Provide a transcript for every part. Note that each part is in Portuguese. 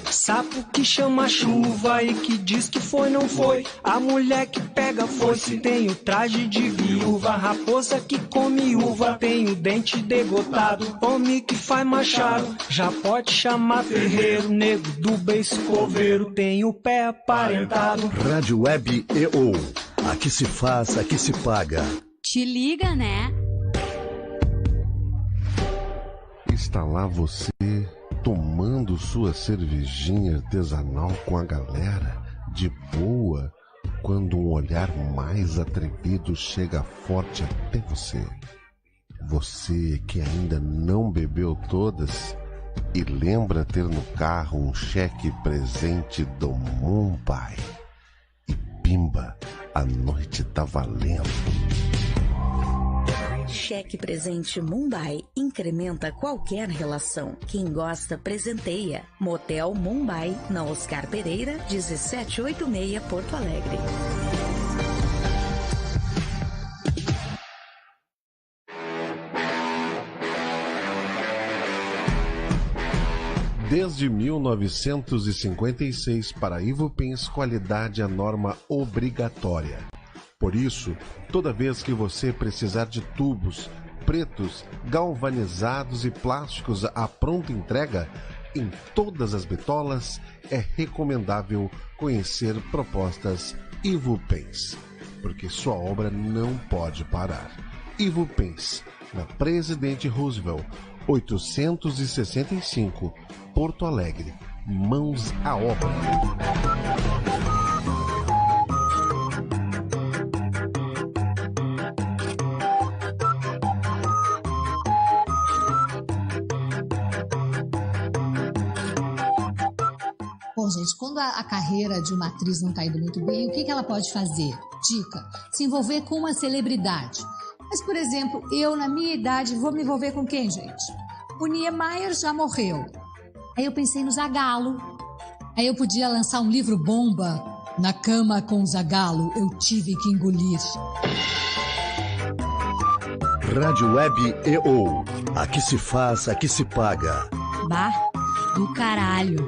Sapo que chama chuva e que diz que foi, não foi. A mulher que pega foice tem o traje de viúva. Raposa que come uva tem o dente degotado. Homem que faz machado já pode chamar ferreiro. Nego do beiço coveiro tem o pé aparentado. Rádio Web EO. Aqui se faz, aqui se paga. Te liga, né? Está lá você, tomando sua cervejinha artesanal com a galera, de boa, quando um olhar mais atrevido chega forte até você. Você que ainda não bebeu todas e lembra ter no carro um cheque presente do Mumbai. E pimba, a noite tá valendo. Cheque presente Mumbai incrementa qualquer relação. Quem gosta, presenteia. Motel Mumbai, na Oscar Pereira, 1786, Porto Alegre. Desde 1956, para Ivupens, qualidade é norma obrigatória. Por isso, toda vez que você precisar de tubos pretos, galvanizados e plásticos à pronta entrega, em todas as bitolas, é recomendável conhecer propostas Ivupens, porque sua obra não pode parar. Ivupens, na Presidente Roosevelt, 865, Porto Alegre. Mãos à obra. Bom, gente, quando a carreira de uma atriz não está indo muito bem, o que ela pode fazer? Dica: se envolver com uma celebridade. Mas, por exemplo, eu, na minha idade, vou me envolver com quem, gente? O Niemeyer já morreu. Aí eu pensei no Zagallo. Aí eu podia lançar um livro bomba. Na cama com o Zagallo, eu tive que engolir. Rádio Web EO. Aqui se faz, aqui se paga. Bah, do caralho.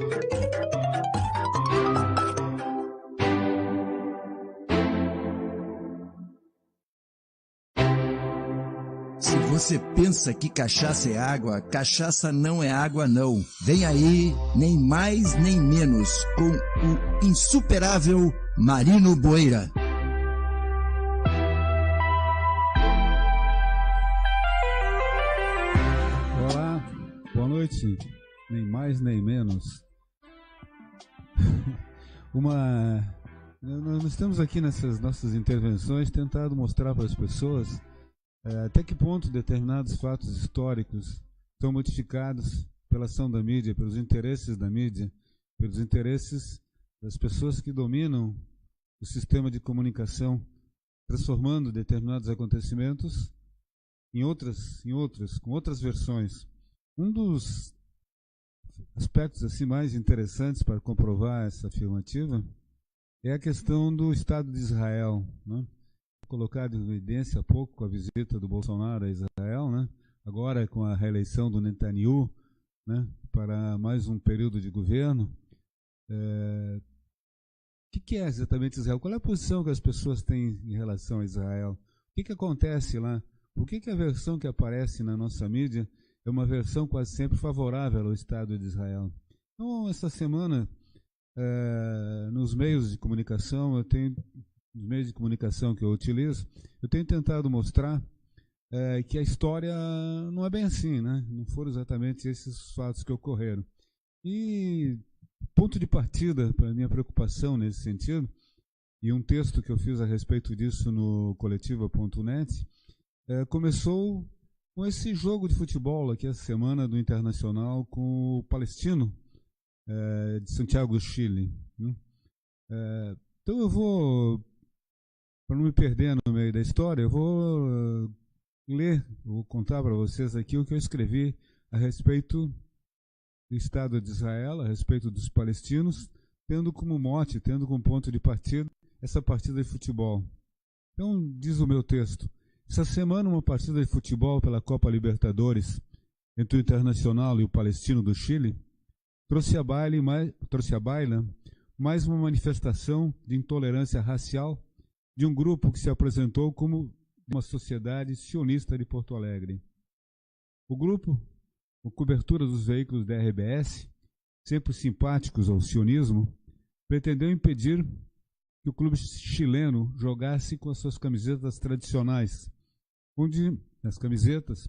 Se você pensa que cachaça é água, cachaça não é água não. Vem aí, nem mais nem menos, com o insuperável Marino Boeira. Olá, boa noite, nem mais nem menos. Nós temos aqui nessas nossas intervenções tentado mostrar para as pessoas até que ponto determinados fatos históricos são modificados pela ação da mídia, pelos interesses da mídia, pelos interesses das pessoas que dominam o sistema de comunicação, transformando determinados acontecimentos em outras, com outras versões. Um dos aspectos assim mais interessantes para comprovar essa afirmativa é a questão do Estado de Israel, né? Colocado em evidência há pouco com a visita do Bolsonaro a Israel, né? Agora com a reeleição do Netanyahu, né? Para mais um período de governo. O que é exatamente Israel? Qual é a posição que as pessoas têm em relação a Israel? O que acontece lá? Por que a versão que aparece na nossa mídia é uma versão quase sempre favorável ao Estado de Israel? Então, essa semana, nos meios de comunicação, nos meios de comunicação que eu utilizo, eu tenho tentado mostrar que a história não é bem assim, né? Não foram exatamente esses fatos que ocorreram. E ponto de partida para a minha preocupação nesse sentido, e um texto que eu fiz a respeito disso no coletiva.net, começou com esse jogo de futebol aqui essa semana do Internacional com o Palestino de Santiago do Chile. Né? Então eu vou, para não me perder no meio da história, eu vou vou contar para vocês aqui o que eu escrevi a respeito do Estado de Israel, a respeito dos palestinos, tendo como mote, tendo como ponto de partida essa partida de futebol. Então, diz o meu texto, essa semana uma partida de futebol pela Copa Libertadores entre o Internacional e o Palestino do Chile trouxe à baila mais uma manifestação de intolerância racial de um grupo que se apresentou como uma sociedade sionista de Porto Alegre. O grupo, com cobertura dos veículos da RBS, sempre simpáticos ao sionismo, pretendeu impedir que o clube chileno jogasse com as suas camisetas tradicionais, onde nas camisetas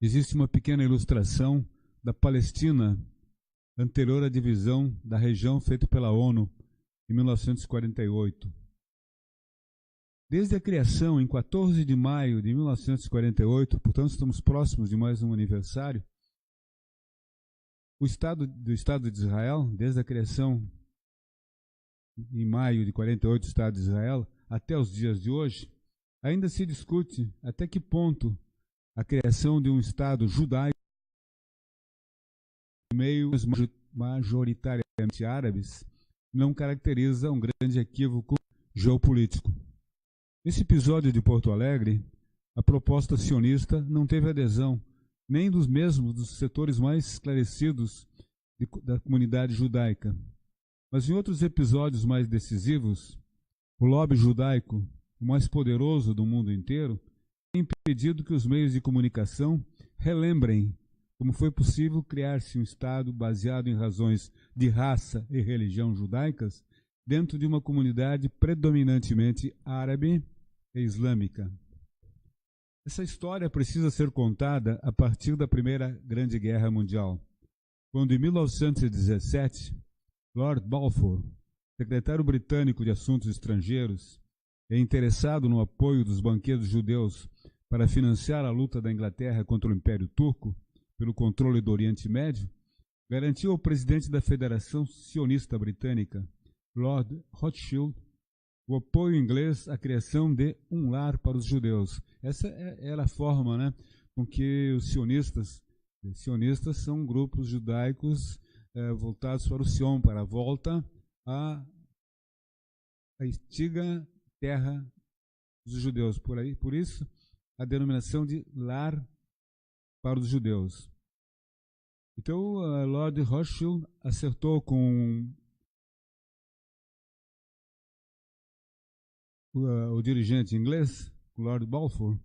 existe uma pequena ilustração da Palestina anterior à divisão da região feita pela ONU em 1948. Desde a criação, em 14 de maio de 1948, portanto estamos próximos de mais um aniversário, do Estado de Israel, desde a criação em maio de 48 do Estado de Israel, até os dias de hoje, ainda se discute até que ponto a criação de um Estado judaico em meio majoritariamente árabes não caracteriza um grande equívoco geopolítico. Nesse episódio de Porto Alegre, a proposta sionista não teve adesão nem dos setores mais esclarecidos da comunidade judaica. Mas em outros episódios mais decisivos, o lobby judaico, o mais poderoso do mundo inteiro, tem impedido que os meios de comunicação relembrem como foi possível criar-se um Estado baseado em razões de raça e religião judaicas dentro de uma comunidade predominantemente árabe e islâmica. Essa história precisa ser contada a partir da Primeira Grande Guerra Mundial, quando em 1917, Lord Balfour, secretário britânico de Assuntos Estrangeiros, e interessado no apoio dos banqueiros judeus para financiar a luta da Inglaterra contra o Império Turco pelo controle do Oriente Médio, garantiu ao presidente da Federação Sionista Britânica, Lord Rothschild, o apoio inglês à criação de um lar para os judeus. Essa era a forma, né, com que os sionistas são grupos judaicos voltados para o Sion, para a volta à antiga terra dos judeus. Por isso, a denominação de lar para os judeus. Então, Lord Rothschild acertou com o dirigente inglês, Lord Balfour,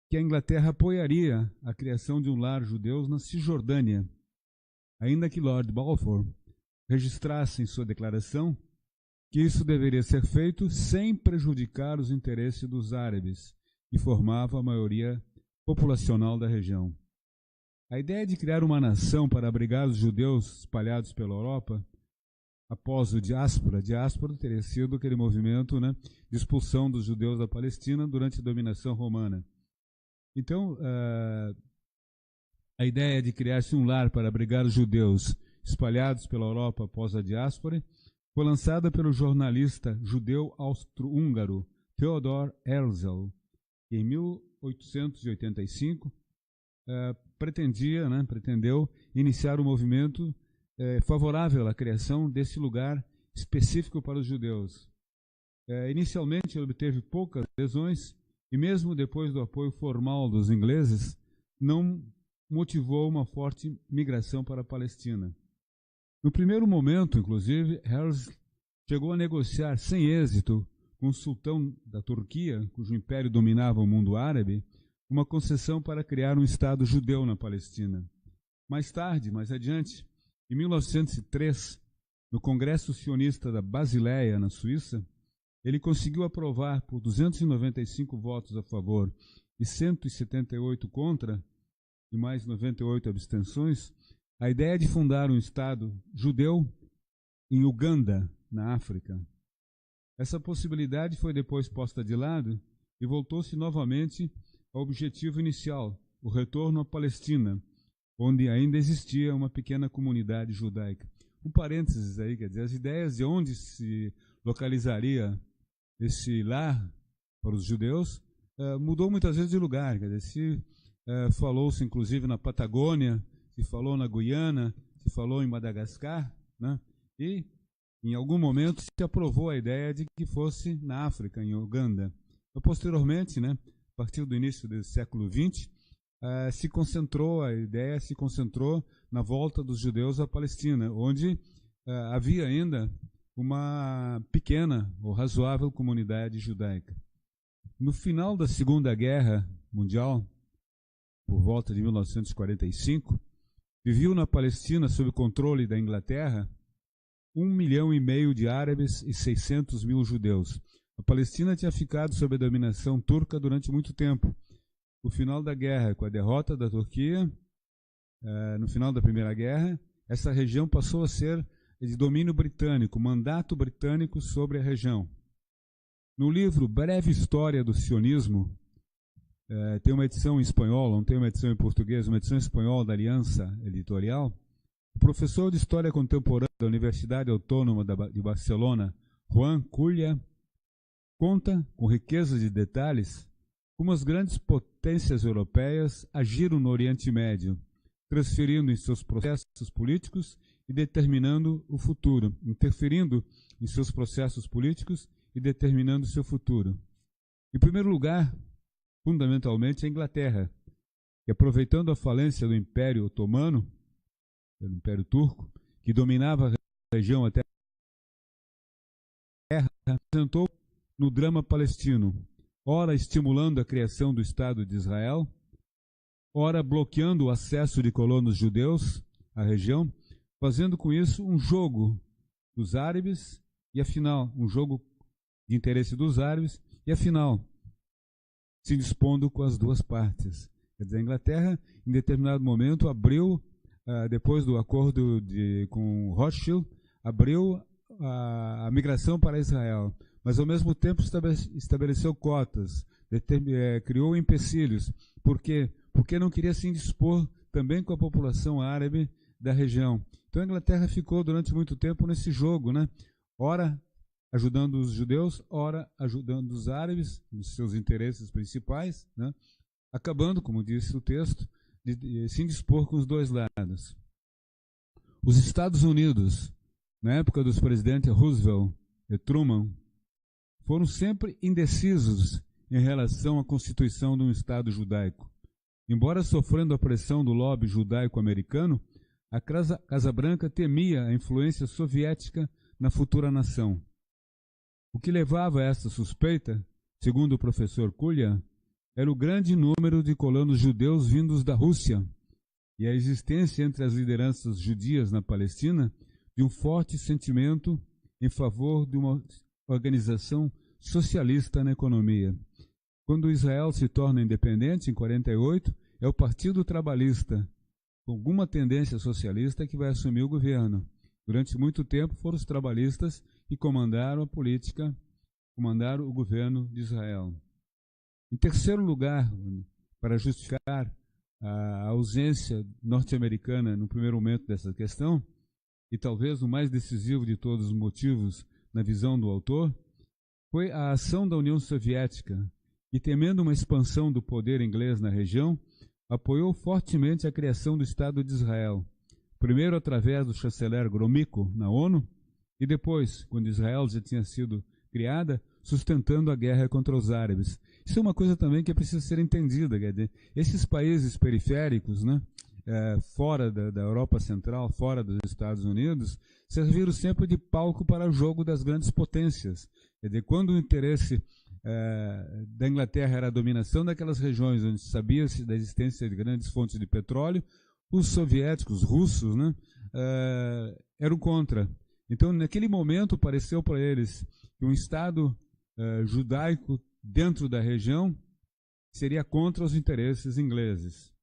que a Inglaterra apoiaria a criação de um lar judeu na Cisjordânia, ainda que Lord Balfour registrasse em sua declaração que isso deveria ser feito sem prejudicar os interesses dos árabes, que formavam a maioria populacional da região. A ideia de criar uma nação para abrigar os judeus espalhados pela Europa, após o diáspora teria sido aquele movimento, né, de expulsão dos judeus da Palestina durante a dominação romana. Então, a ideia de criar-se um lar para abrigar os judeus espalhados pela Europa após a diáspora foi lançada pelo jornalista judeu austro-húngaro Theodor Herzl, que em 1885 pretendeu iniciar um movimento favorável à criação desse lugar específico para os judeus. Inicialmente ele obteve poucas adesões e mesmo depois do apoio formal dos ingleses, não motivou uma forte migração para a Palestina. No primeiro momento, inclusive, Herzl chegou a negociar sem êxito com o sultão da Turquia, cujo império dominava o mundo árabe, uma concessão para criar um Estado judeu na Palestina. Mais adiante, em 1903, no Congresso Sionista da Basileia, na Suíça, ele conseguiu aprovar por 295 votos a favor e 178 contra, e mais 98 abstenções, a ideia de fundar um Estado judeu em Uganda, na África. Essa possibilidade foi depois posta de lado e voltou-se novamente ao objetivo inicial, o retorno à Palestina, onde ainda existia uma pequena comunidade judaica. Um parênteses aí, quer dizer, as ideias de onde se localizaria esse lar para os judeus mudou muitas vezes de lugar. Quer dizer, falou-se inclusive na Patagônia, se falou na Guiana, se falou em Madagascar, né? E, em algum momento, se aprovou a ideia de que fosse na África, em Uganda. Mas, posteriormente, né, a partir do início do século XX, a ideia se concentrou na volta dos judeus à Palestina, onde havia ainda uma pequena ou razoável comunidade judaica. No final da Segunda Guerra Mundial, por volta de 1945, viveu na Palestina, sob controle da Inglaterra, 1,5 milhão de árabes e 600 mil judeus. A Palestina tinha ficado sob a dominação turca durante muito tempo. No final da guerra, com a derrota da Turquia, no final da Primeira Guerra, essa região passou a ser de domínio britânico, mandato britânico sobre a região. No livro Breve História do Sionismo, tem uma edição em espanhol, não tem uma edição em português, uma edição em espanhol da Aliança Editorial. O professor de História Contemporânea da Universidade Autônoma de Barcelona, Juan Culla, conta, com riqueza de detalhes, como as grandes potências europeias agiram no Oriente Médio, transferindo em seus processos políticos e determinando o futuro, interferindo em seus processos políticos e determinando seu futuro. Em primeiro lugar, fundamentalmente, a Inglaterra, que, aproveitando a falência do Império Otomano, do Império Turco, que dominava a região até a guerra, apresentou no drama palestino, ora estimulando a criação do Estado de Israel, ora bloqueando o acesso de colonos judeus à região, fazendo com isso um jogo dos árabes e, afinal, um jogo de interesse dos árabes e, afinal, se dispondo com as duas partes. Quer dizer, a Inglaterra, em determinado momento, abriu, depois do acordo com Rothschild, abriu a migração para Israel, mas ao mesmo tempo estabeleceu cotas, criou empecilhos. Por quê? Porque não queria se indispor também com a população árabe da região. Então a Inglaterra ficou durante muito tempo nesse jogo, né? Ora ajudando os judeus, ora ajudando os árabes, nos seus interesses principais, né? Acabando, como disse o texto, de se indispor com os dois lados. Os Estados Unidos, na época dos presidentes Roosevelt e Truman, foram sempre indecisos em relação à constituição de um Estado judaico. Embora sofrendo a pressão do lobby judaico-americano, a Casa Branca temia a influência soviética na futura nação. O que levava a essa suspeita, segundo o professor Culla, era o grande número de colonos judeus vindos da Rússia e a existência entre as lideranças judias na Palestina de um forte sentimento em favor de uma organização socialista na economia. Quando Israel se torna independente, em 1948, é o Partido Trabalhista, com alguma tendência socialista, que vai assumir o governo. Durante muito tempo foram os trabalhistas que comandaram a política, comandaram o governo de Israel. Em terceiro lugar, para justificar a ausência norte-americana no primeiro momento dessa questão, e talvez o mais decisivo de todos os motivos na visão do autor, foi a ação da União Soviética, que, temendo uma expansão do poder inglês na região, apoiou fortemente a criação do Estado de Israel, primeiro através do chanceler Gromyko na ONU, e depois, quando Israel já tinha sido criada, sustentando a guerra contra os árabes. Isso é uma coisa também que precisa ser entendida. Quer dizer, esses países periféricos, né, fora da Europa Central, fora dos Estados Unidos, serviram sempre de palco para o jogo das grandes potências. Quer dizer, quando o interesse da Inglaterra era a dominação daquelas regiões onde sabia-se da existência de grandes fontes de petróleo, os soviéticos, os russos, né, eram contra. Então, naquele momento, pareceu para eles que um Estado judaico dentro da região seria contra os interesses ingleses.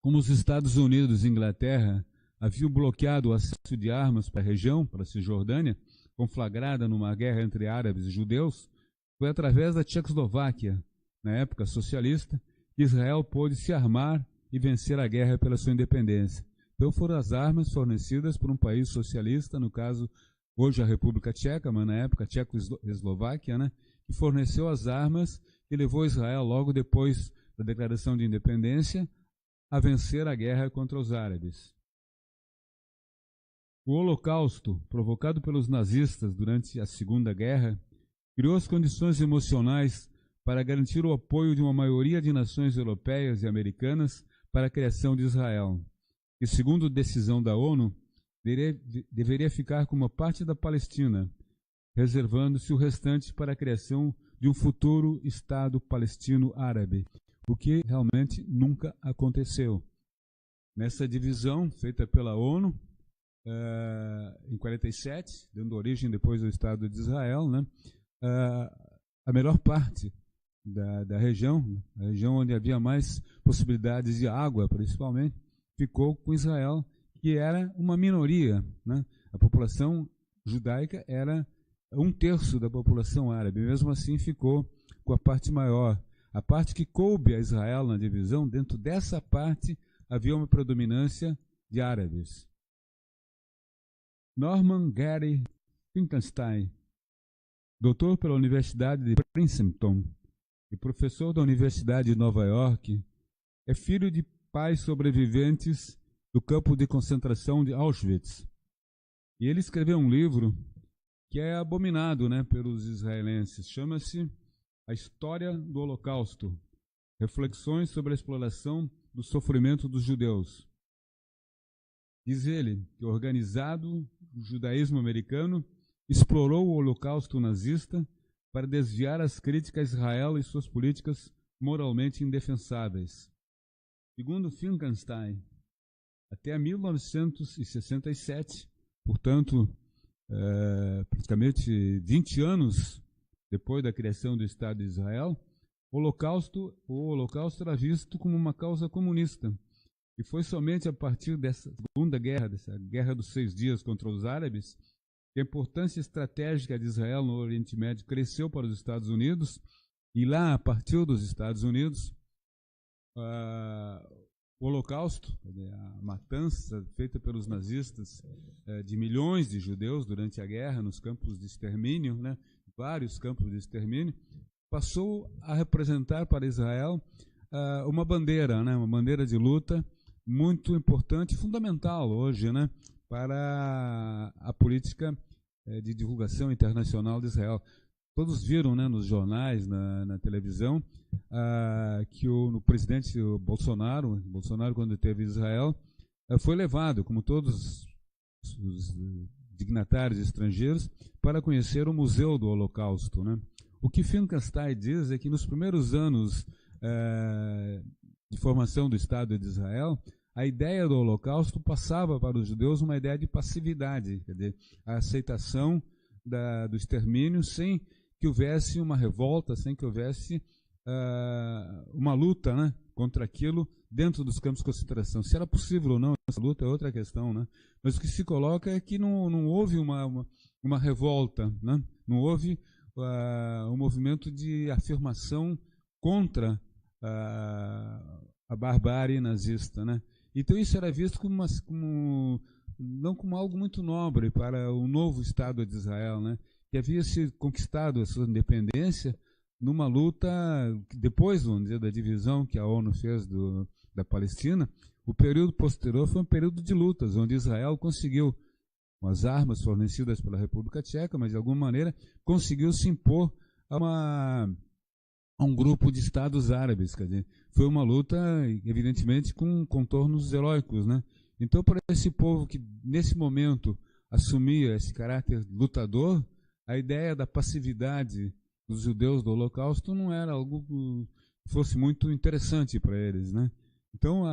Como os Estados Unidos e Inglaterra haviam bloqueado o acesso de armas para a região, para a Cisjordânia, conflagrada numa guerra entre árabes e judeus, foi através da Tchecoslováquia, na época socialista, que Israel pôde se armar e vencer a guerra pela sua independência. Então foram as armas fornecidas por um país socialista, no caso, hoje a República Tcheca, mas na época a Tchecoslováquia, né, que forneceu as armas e levou Israel, logo depois da declaração de independência, a vencer a guerra contra os árabes. O Holocausto, provocado pelos nazistas durante a Segunda Guerra, criou as condições emocionais para garantir o apoio de uma maioria de nações europeias e americanas para a criação de Israel, que, segundo decisão da ONU, deveria ficar como uma parte da Palestina, reservando-se o restante para a criação de um futuro Estado palestino árabe, o que realmente nunca aconteceu. Nessa divisão feita pela ONU, em 47, dando origem depois ao Estado de Israel, né, a melhor parte da região, a região onde havia mais possibilidades de água, principalmente, ficou com Israel, que era uma minoria, né? A população judaica era 1/3 da população árabe, mesmo assim ficou com a parte maior. A parte que coube a Israel na divisão, dentro dessa parte havia uma predominância de árabes. Norman Gary Finkelstein, doutor pela Universidade de Princeton e professor da Universidade de Nova York, é filho de pais sobreviventes do campo de concentração de Auschwitz. E ele escreveu um livro que é abominado, né, pelos israelenses. Chama-se A História do Holocausto, Reflexões sobre a Exploração do Sofrimento dos Judeus. Diz ele que o organizado judaísmo americano explorou o holocausto nazista para desviar as críticas a Israel e suas políticas moralmente indefensáveis. Segundo Finkelstein, até 1967, portanto, praticamente 20 anos depois da criação do Estado de Israel, o Holocausto era visto como uma causa comunista. E foi somente a partir dessa Segunda Guerra, dessa Guerra dos 6 Dias contra os árabes, que a importância estratégica de Israel no Oriente Médio cresceu para os Estados Unidos, e lá, a partir dos Estados Unidos, o Holocausto, a matança feita pelos nazistas de milhões de judeus durante a guerra, nos campos de extermínio, né, vários campos de extermínio, passou a representar para Israel uma bandeira, né, uma bandeira de luta muito importante, fundamental hoje, né, para a política de divulgação internacional de Israel. Todos viram, né, nos jornais, na televisão, que o presidente Bolsonaro, quando esteve em Israel, foi levado, como todos os dignatários estrangeiros, para conhecer o Museu do Holocausto, né? O que Finkelstein diz é que nos primeiros anos de formação do Estado de Israel, a ideia do Holocausto passava para os judeus uma ideia de passividade, quer dizer, a aceitação do extermínio sem que houvesse uma revolta, sem que houvesse uma luta, né, contra aquilo dentro dos campos de concentração. Se era possível ou não essa luta é outra questão, né? Mas o que se coloca é que não houve uma revolta, né? Não houve um movimento de afirmação contra a barbárie nazista, né? Então isso era visto não como algo muito nobre para o novo Estado de Israel, né? Que havia se conquistado a sua independência numa luta, depois, vamos dizer, da divisão que a ONU fez da Palestina. O período posterior foi um período de lutas, onde Israel conseguiu, com as armas fornecidas pela República Tcheca, mas de alguma maneira conseguiu se impor a um grupo de estados árabes. Quer dizer, foi uma luta, evidentemente, com contornos heróicos, né? Então, para esse povo que, nesse momento, assumia esse caráter lutador, a ideia da passividade dos judeus do Holocausto não era algo que fosse muito interessante para eles, né? Então,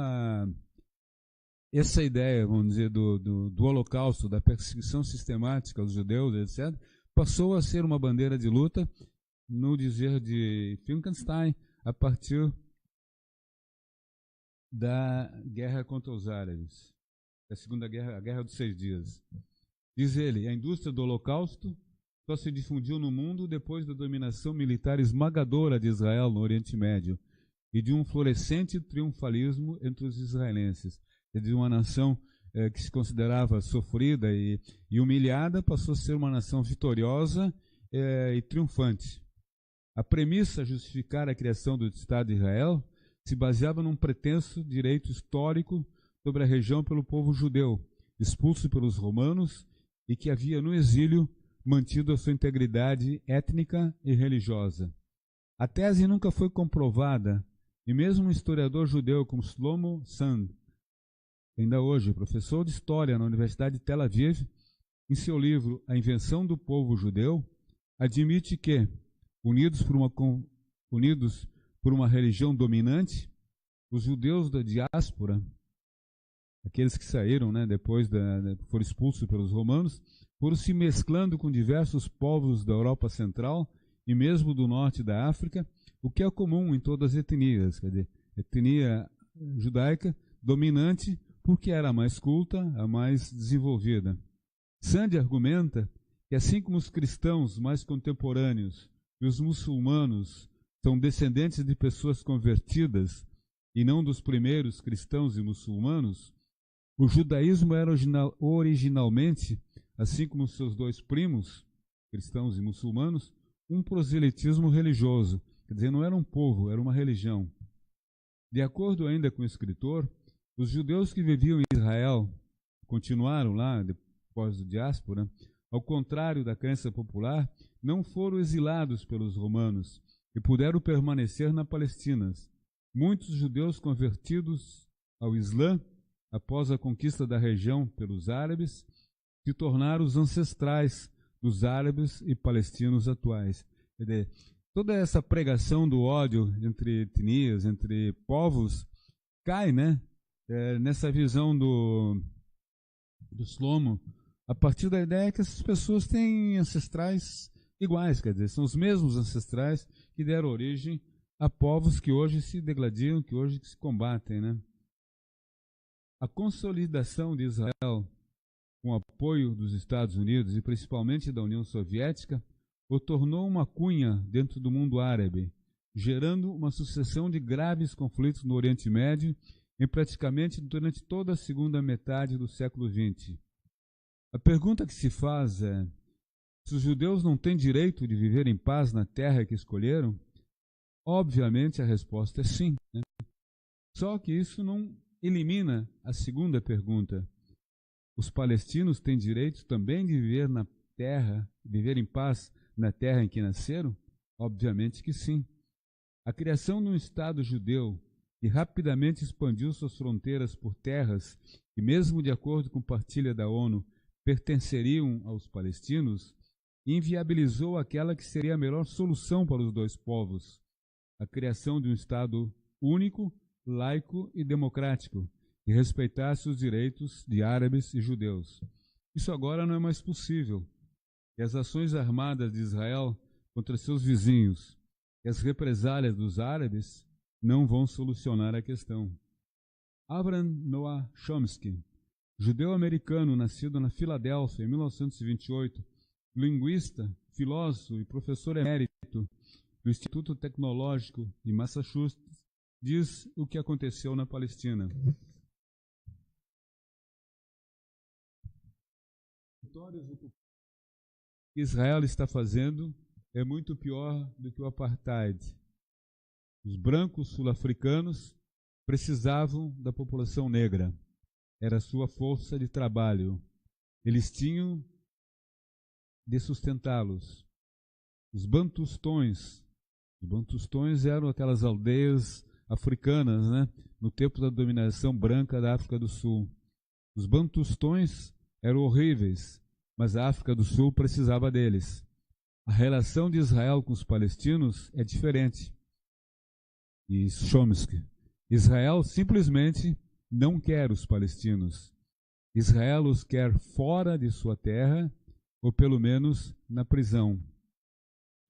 essa ideia, vamos dizer, do Holocausto, da perseguição sistemática aos judeus, etc., passou a ser uma bandeira de luta, no dizer de Finkelstein, a partir da guerra contra os árabes, da Segunda Guerra, a Guerra dos 6 Dias. Diz ele, a indústria do Holocausto só se difundiu no mundo depois da dominação militar esmagadora de Israel no Oriente Médio e de um florescente triunfalismo entre os israelenses. De uma nação que se considerava sofrida e humilhada, passou a ser uma nação vitoriosa e triunfante. A premissa a justificar a criação do Estado de Israel se baseava num pretenso direito histórico sobre a região pelo povo judeu, expulso pelos romanos e que havia no exílio mantido a sua integridade étnica e religiosa. A tese nunca foi comprovada e mesmo um historiador judeu como Shlomo Sand, ainda hoje professor de História na Universidade de Tel Aviv, em seu livro A Invenção do Povo Judeu, admite que, unidos por uma religião dominante, os judeus da diáspora, aqueles que saíram, depois foram expulsos pelos romanos, foram se mesclando com diversos povos da Europa Central e mesmo do norte da África, o que é comum em todas as etnias, quer dizer, etnia judaica dominante porque era a mais culta, a mais desenvolvida. Sand argumenta que assim como os cristãos mais contemporâneos e os muçulmanos são descendentes de pessoas convertidas e não dos primeiros cristãos e muçulmanos, o judaísmo era originalmente, assim como seus dois primos, cristãos e muçulmanos, um proselitismo religioso, quer dizer, não era um povo, era uma religião. De acordo ainda com o escritor, os judeus que viviam em Israel continuaram lá depois da diáspora, ao contrário da crença popular, não foram exilados pelos romanos e puderam permanecer na Palestina. Muitos judeus convertidos ao Islã, após a conquista da região pelos árabes, se tornaram os ancestrais dos árabes e palestinos atuais. Quer dizer, toda essa pregação do ódio entre etnias, entre povos, cai, nessa visão do Shlomo, a partir da ideia que essas pessoas têm ancestrais iguais, quer dizer, são os mesmos ancestrais que deram origem a povos que hoje se degladiam, que hoje se combatem, A consolidação de Israel, com o apoio dos Estados Unidos e principalmente da União Soviética, o tornou uma cunha dentro do mundo árabe, gerando uma sucessão de graves conflitos no Oriente Médio e praticamente durante toda a segunda metade do século XX. A pergunta que se faz é: se os judeus não têm direito de viver em paz na terra que escolheram? Obviamente a resposta é sim. Só que isso não elimina a segunda pergunta. Os palestinos têm direito também de viver na terra, viver em paz na terra em que nasceram? Obviamente que sim. A criação de um Estado judeu que rapidamente expandiu suas fronteiras por terras que, mesmo de acordo com partilha da ONU, pertenceriam aos palestinos, inviabilizou aquela que seria a melhor solução para os dois povos, a criação de um Estado único, laico e democrático, que respeitasse os direitos de árabes e judeus. Isso agora não é mais possível, e as ações armadas de Israel contra seus vizinhos e as represálias dos árabes não vão solucionar a questão. Abraham Noah Chomsky, judeu-americano nascido na Filadélfia em 1928, linguista, filósofo e professor emérito do Instituto Tecnológico de Massachusetts, diz o que aconteceu na Palestina. O que Israel está fazendo é muito pior do que o apartheid. Os brancos sul-africanos precisavam da população negra. Era a sua força de trabalho. Eles tinham de sustentá-los. Os bantustões eram aquelas aldeias africanas, no tempo da dominação branca da África do Sul. Os bantustões eram horríveis, mas a África do Sul precisava deles. A relação de Israel com os palestinos é diferente. E Chomsky, Israel simplesmente não quer os palestinos. Israel os quer fora de sua terra, ou pelo menos na prisão.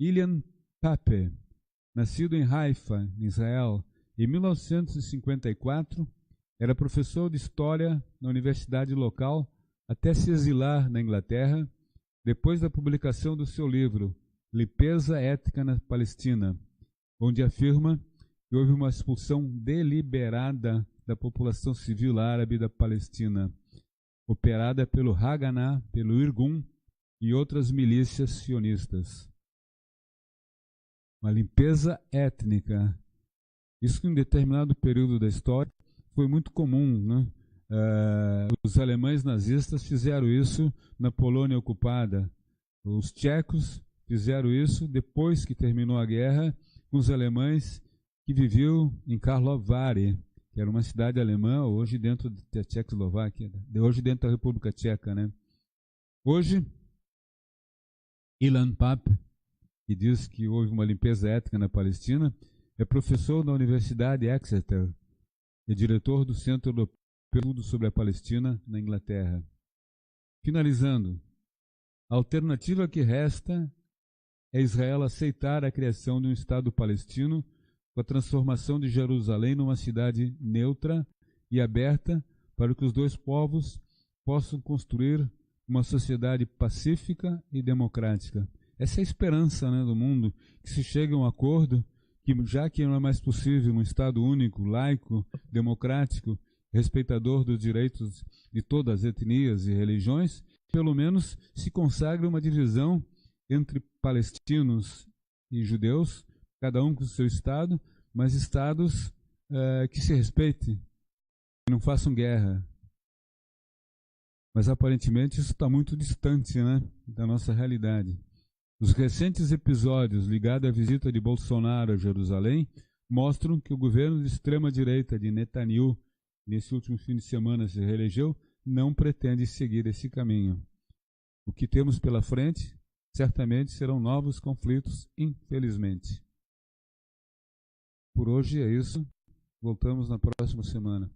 Ilan Pappé, nascido em Haifa, em Israel, em 1954, era professor de história na universidade local até se exilar na Inglaterra, depois da publicação do seu livro Limpeza Étnica na Palestina, onde afirma que houve uma expulsão deliberada da população civil árabe da Palestina, operada pelo Haganah, pelo Irgun e outras milícias sionistas. Uma limpeza étnica. Isso em um determinado período da história foi muito comum, Os alemães nazistas fizeram isso na Polônia ocupada. Os tchecos fizeram isso depois que terminou a guerra com os alemães que viviam em Karlovy Vary, que era uma cidade alemã, hoje dentro da Tchecoslováquia, hoje dentro da República Tcheca, né? Hoje, Ilan Pappe, que diz que houve uma limpeza étnica na Palestina, é professor da Universidade Exeter e diretor do Centro Europeu de Estudos sobre a Palestina na Inglaterra. Finalizando, a alternativa que resta é Israel aceitar a criação de um Estado palestino com a transformação de Jerusalém numa cidade neutra e aberta para que os dois povos possam construir uma sociedade pacífica e democrática. Essa é a esperança, né, do mundo, que se chegue a um acordo que, já que não é mais possível um Estado único, laico, democrático, respeitador dos direitos de todas as etnias e religiões, pelo menos se consagre uma divisão entre palestinos e judeus, cada um com o seu Estado, mas Estados que se respeitem, que não façam guerra. Mas aparentemente isso está muito distante, né, da nossa realidade. Os recentes episódios ligados à visita de Bolsonaro a Jerusalém mostram que o governo de extrema-direita de Netanyahu, nesse último fim de semana se reelegeu, não pretende seguir esse caminho. O que temos pela frente, certamente serão novos conflitos, infelizmente. Por hoje é isso. Voltamos na próxima semana.